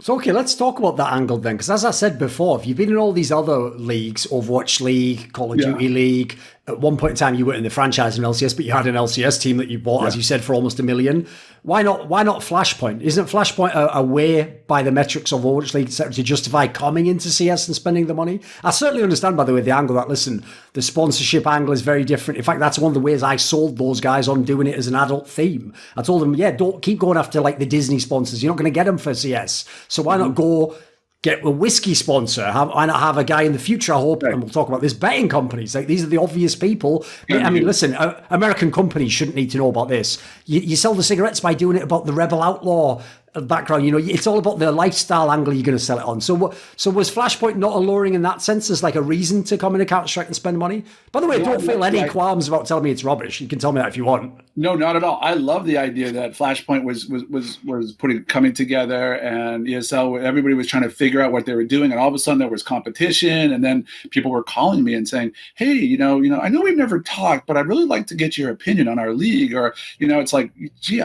So, okay, let's talk about that angle then. Because as I said before, if you've been in all these other leagues, Overwatch League, Call of Yeah, Duty League, at one point in time you were in the franchise in LCS, but you had an LCS team that you bought, as yeah. you said, for almost 1 million. Why not Flashpoint? Isn't Flashpoint a way by the metrics of Overwatch League, etc., to justify coming into CS and spending the money? I certainly understand, by the way, the angle that, listen, the sponsorship angle is very different. In fact, that's one of the ways I sold those guys on doing it as an adult theme. I told them, yeah, don't keep going after like the Disney sponsors. You're not going to get them for CS. So why not go get a whiskey sponsor? Why not have a guy in the future, I hope, Right. and we'll talk about this, betting companies. Like, these are the obvious people. I And mean, you, listen, American companies shouldn't need to know about this. You sell the cigarettes by doing it about the rebel outlaw background. You know, it's all about the lifestyle angle you're going to sell it on. So was Flashpoint not alluring in that sense as like a reason to come into Counter-Strike and spend money? By the way, yeah, don't feel any yeah, qualms about telling me it's rubbish. You can tell me that if you want. no, not at all. I love the idea that Flashpoint was putting coming together, and ESL. Everybody was trying to figure out what they were doing, and all of a sudden there was competition, and then people were calling me and saying, "Hey, I know we've never talked, but I'd really like to get your opinion on our league." Or, it's like, gee,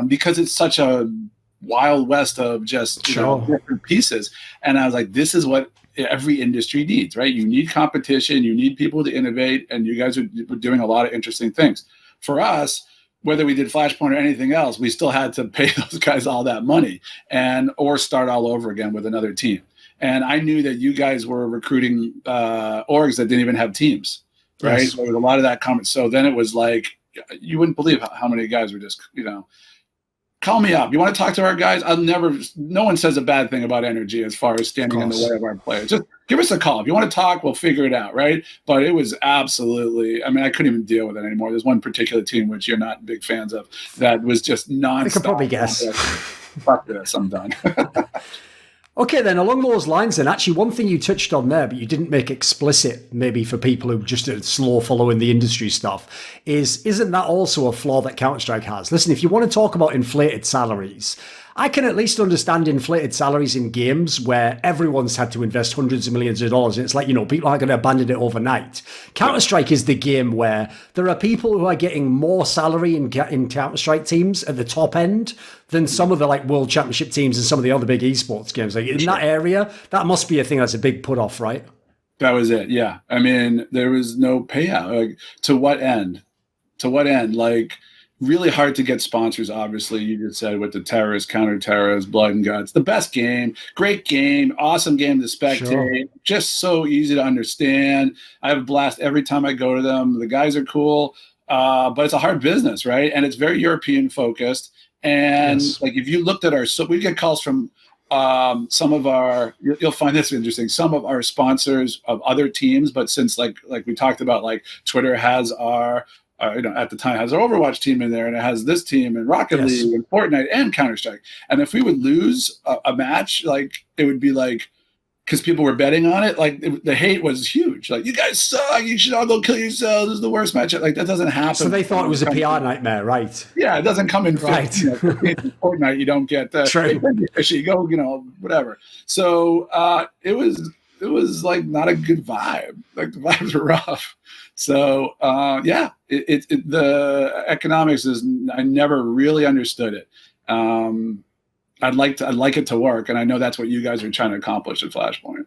because it's such a wild west of just Sure. different pieces, and I was like, this is what every industry needs, right? You need competition, you need people to innovate, and you guys are doing a lot of interesting things. For us, whether we did Flashpoint or anything else, we still had to pay those guys all that money or start all over again with another team. And I knew that you guys were recruiting orgs that didn't even have teams, right? Yes. So there was a lot of that comment. So then it was like, you wouldn't believe how many guys were just, call me up. You want to talk to our guys? No one says a bad thing about NRG as far as standing in the way of our players. Just give us a call. If you want to talk, we'll figure it out, right? But it was absolutely, I couldn't even deal with it anymore. There's one particular team, which you're not big fans of, that was just nonstop. I could probably guess. Fuck this, I'm done. Okay, then along those lines, then actually one thing you touched on there, but you didn't make explicit, maybe for people who just are slow following the industry stuff, isn't that also a flaw that Counter-Strike has? Listen, if you want to talk about inflated salaries, I can at least understand inflated salaries in games where everyone's had to invest hundreds of millions of dollars. It's like, people aren't going to abandon it overnight. Counter-Strike is the game where there are people who are getting more salary in Counter-Strike teams at the top end than some of the like world championship teams and some of the other big esports games. Like in that area, that must be a thing that's a big put off, right? That was it. Yeah. There was no payout. Like, to what end? Like, really hard to get sponsors, obviously. You just said, with the terrorists, counter-terrorists, blood and guts. The best game, great game, awesome game to spectate, Sure. just so easy to understand. I have a blast every time I go to them. The guys are cool, but it's a hard business, right? And it's very European focused. And Yes. like, if you looked at so we get calls from some of our, you'll find this interesting, some of our sponsors of other teams, but since like we talked about, like Twitter has our at the time has our Overwatch team in there, and it has this team and Rocket Yes. League and Fortnite and Counter-Strike. And if we would lose a match, like, it would be like, because people were betting on it, like, the hate was huge. Like, you guys suck. You should all go kill yourselves. This is the worst match. Like, that doesn't happen. So they thought it was a PR nightmare, right? Yeah, it doesn't come in Right. Fortnite. You don't get True. fishy. Go, whatever. So it was like not a good vibe. Like, the vibes were rough. So the economics is, I never really understood it. I'd like it to work, and I know that's what you guys are trying to accomplish at Flashpoint.